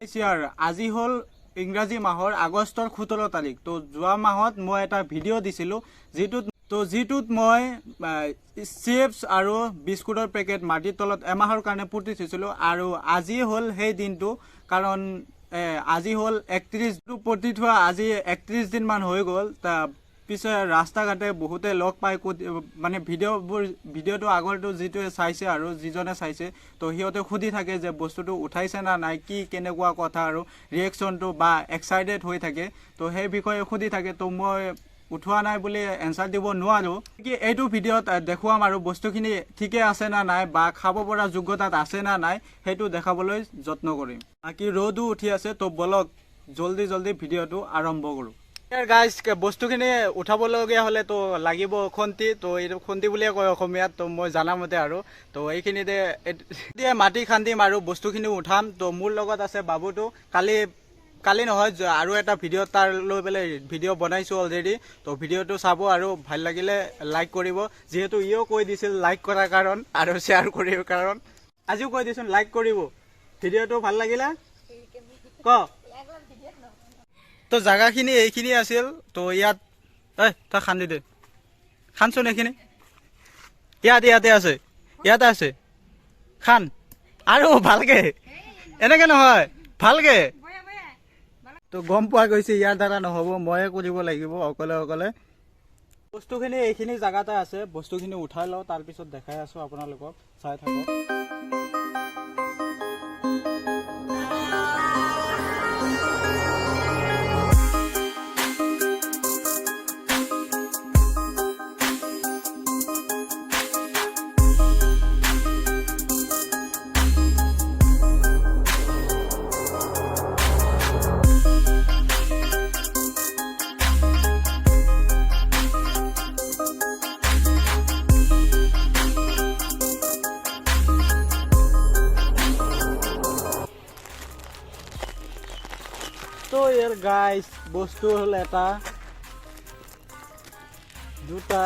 আজি হল ইংৰাজী মাহৰ আগষ্টৰ 17 তাৰিখ। তো যোৱা মাহত মই এটা ভিডিঅ' দিছিলোঁ যিটোত মই চিপছ আৰু বিস্কুটৰ পেকেট মাটিৰ তলত এমাহৰ কাৰণে পুতি থৈছিলোঁ। আৰু আজি হ'ল সেই দিনটো, কাৰণ আজি হ'ল 31 পুতি থোৱা আজি 31 দিনমান হৈ গ'ল। পিছে ৰাস্তা ঘাটে বহুতে লগ পাই মানে ভিডিঅ'টো আগৰটো যিটোৱে চাইছে আৰু যিজনে চাইছে তো সিহঁতে সুধি থাকে যে বস্তুটো উঠাইছে না নাই, কি কেনেকুৱা কথা আৰু ৰিয়েকশ্যনটো বা এক্সাইটেড হৈ থাকে। তো সেই বিষয়ে সুধি থাকে। তো মই উঠোৱা নাই বুলি এনচাৰ দিব নোৱাৰোঁ। কি এইটো ভিডিঅ'ত দেখুৱাম আৰু বস্তুখিনি ঠিকে আছে না নাই বা খাব পৰা যোগ্যতাত আছে না নাই সেইটো দেখাবলৈ যত্ন কৰিম। বাকী ৰ'দো উঠি আছে, তো বলক জল্দি ভিডিঅ'টো আৰম্ভ কৰোঁ। গাইজ, বস্তুখিনি উঠাবলগীয়া হ'লে তো লাগিব খন্তি। তো এইটো খন্তি বুলিয়ে কয় অসমীয়াত, তো মই জানামতে আৰু তো এইখিনিতে এতিয়া মাটি খান্দিম আৰু বস্তুখিনি উঠাম। তো মোৰ লগত আছে বাবুটো। কালি নহয় আৰু এটা ভিডিঅ' তাৰ লৈ পেলাই ভিডিঅ' বনাইছোঁ অলৰেডি। তো ভিডিঅ'টো চাব আৰু ভাল লাগিলে লাইক কৰিব, যিহেতু ইও কৈ দিছিল লাইক কৰাৰ কাৰণ আৰু শ্বেয়াৰ কৰিবৰ কাৰণ। আজিও কৈ দিছোন লাইক কৰিব। ভিডিঅ'টো ভাল লাগিলে ক। তো জাগাখিনি এইখিনি আছিল। তো ইয়াত তই খান্দি দে, খানচোন এইখিনি। ইয়াতে আছে, ইয়াতে আছে, খান আৰু ভালকে, এনেকে নহয় ভালকে। তো গম পোৱা গৈছে ইয়াৰ দ্বাৰা নহ'ব, ময়ে কৰিব লাগিব অকলে। বস্তুখিনি এইখিনি জাগাতে আছে, বস্তুখিনি উঠাই লওঁ, তাৰপিছত দেখাই আছোঁ আপোনালোকক, চাই থাকক। তো ইয়াৰ গাইজ বস্তু হ'ল এটা, দুটা,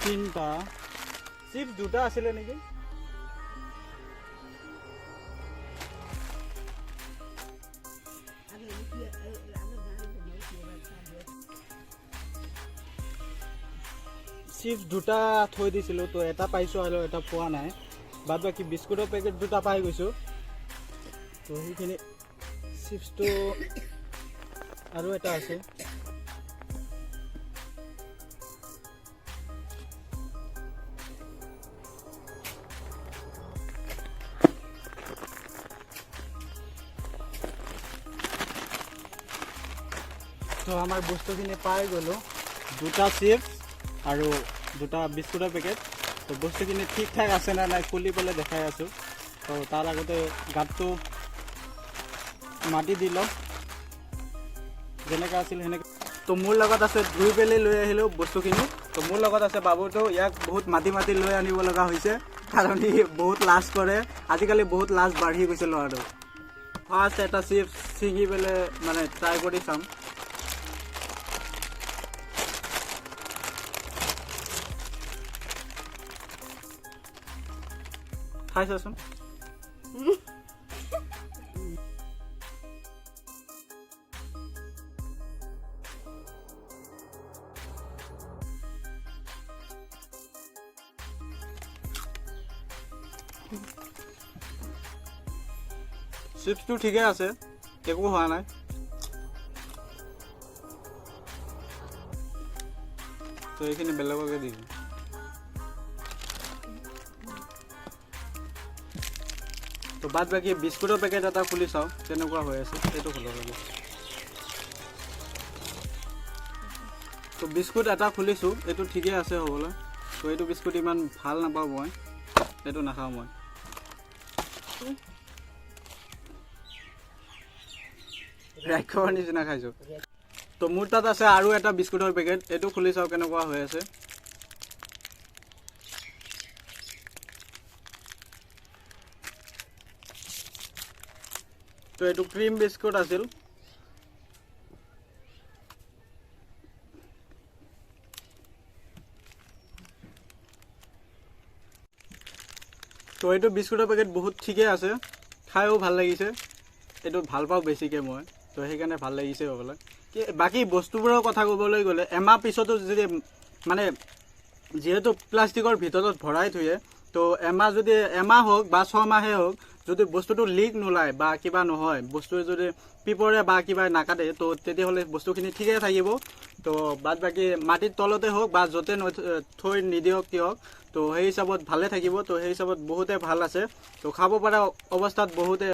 তিনটা, চিপছ দুটা আছিলে নেকি? চিপছ দুটা থৈ দিছিলোঁ, তো এটা পাইছোঁ আৰু এটা পোৱা নাই। বাদ বাকী বিস্কুটৰ পেকেট দুটা পাই গৈছোঁ। তো সেইখিনি চিপছটো আৰু এটা আছে। তো আমাৰ বস্তুখিনি পাই গ'লোঁ, দুটা চিপছ আৰু দুটা বিস্কুটৰ পেকেট। তো বস্তুখিনি ঠিক ঠাক আছে না নাই খুলি পেলাই দেখাই আছোঁ। তো তাৰ আগতে গাঁতটো মাটি দি লওঁ, যেনেকৈ আছিল সেনেকৈ। তো মোৰ লগত আছে, ধুই পেলাই লৈ আহিলোঁ বস্তুখিনি। তো মোৰ লগত আছে বাবুটো, ইয়াক বহুত মাতি লৈ আনিব লগা হৈছে, কাৰণ সি বহুত লাজ কৰে। আজিকালি বহুত লাজ বাঢ়ি গৈছে ল'ৰাটো। ফাৰ্ষ্ট এটা চিপছ ছিঙি পেলাই মানে ট্ৰাই কৰি চাম। খাই চাচোন। চিপছটো ঠিকে আছে, একো হোৱা নাই। তো এইখিনি বেলেগকে দিম। তো বাদ বাকী বিস্কুটৰ পেকেট এটা খুলি চাওঁ কেনেকুৱা হৈ আছে, সেইটো খুলিব লাগে। তো বিস্কুট এটা খুলিছোঁ, এইটো ঠিকে আছে হ'বলৈ। তো এইটো বিস্কুট ইমান ভাল নাপাওঁ মই, এইটো নাখাওঁ মই। ৰাক্ষসৰ নিচিনা খাইছোঁ। তো মোৰ তাত আছে আৰু এটা বিস্কুটৰ পেকেট, এইটো খুলি চাওঁ কেনেকুৱা হৈ আছে। তো এইটো ক্ৰীম বিস্কুট আছিল, তো এইটো বিস্কুটৰ পেকেট বহুত ঠিকে আছে, খাইও ভাল লাগিছে, এইটো ভাল পাওঁ বেছিকৈ মই, তো সেইকাৰণে ভাল লাগিছে হ'বলৈ। বাকী বস্তুবোৰৰ কথা ক'বলৈ গ'লে এমাহ পিছতো যদি মানে যিহেতু প্লাষ্টিকৰ ভিতৰত ভৰাই থয়ে, তো এমাহ হওক বা 6 মাহে হওক, যদি বস্তুটো লিক নোলায় বা কিবা নহয়, বস্তুটো যদি পিপৰে বা কিবা নাকাটে, তো তেতিয়াহ'লে বস্তুখিনি ঠিকে থাকিব। তো বাদ বাকী মাটিৰ তলতে হওক বা য'তে থৈ নিদিয়ক কিয়, তো সেই হিচাপত ভালে থাকিব। তো সেই হিচাপত বহুতে ভাল আছে, তো খাব পৰা অৱস্থাত বহুতে।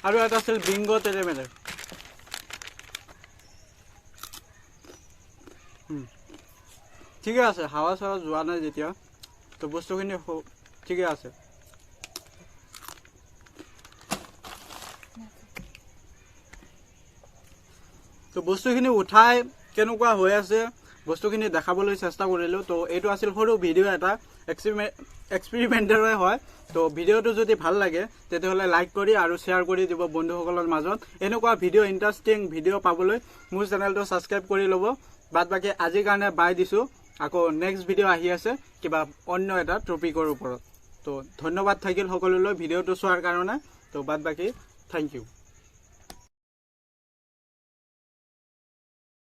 আৰু এটা আছিল বিংগ তেৰেমেৰে, ঠিকে আছে, হাৱা চাৱা যোৱা নাই যেতিয়া, তো বস্তুখিনি ঠিকে আছে। তো বস্তুখিনি উঠাই কেনেকুৱা হৈ আছে বস্তুখিনি দেখাবলৈ চেষ্টা কৰিলোঁ। তো এইটো আছিল সৰু ভিডিঅ' এটা, এক্সপেৰিমেণ্টৰে হয়। তো ভিডিঅ'টো যদি ভাল লাগে তেতিয়াহ'লে লাইক কৰি আৰু শ্বেয়াৰ কৰি দিব বন্ধুসকলৰ মাজত। এনেকুৱা ভিডিঅ' ইণ্টাৰেষ্টিং ভিডিঅ' পাবলৈ মোৰ চেনেলটো ছাবস্ক্ৰাইব কৰি ল'ব। বাদ বাকী আজিৰ কাৰণে বাই দিছোঁ, আকৌ নেক্সট ভিডিঅ' আহি আছে কিবা অন্য এটা টপিকৰ ওপৰত। তো ধন্যবাদ থাকিল সকলোলৈ ভিডিঅ'টো চোৱাৰ কাৰণে। তো বাদ বাকী থেংক ইউ।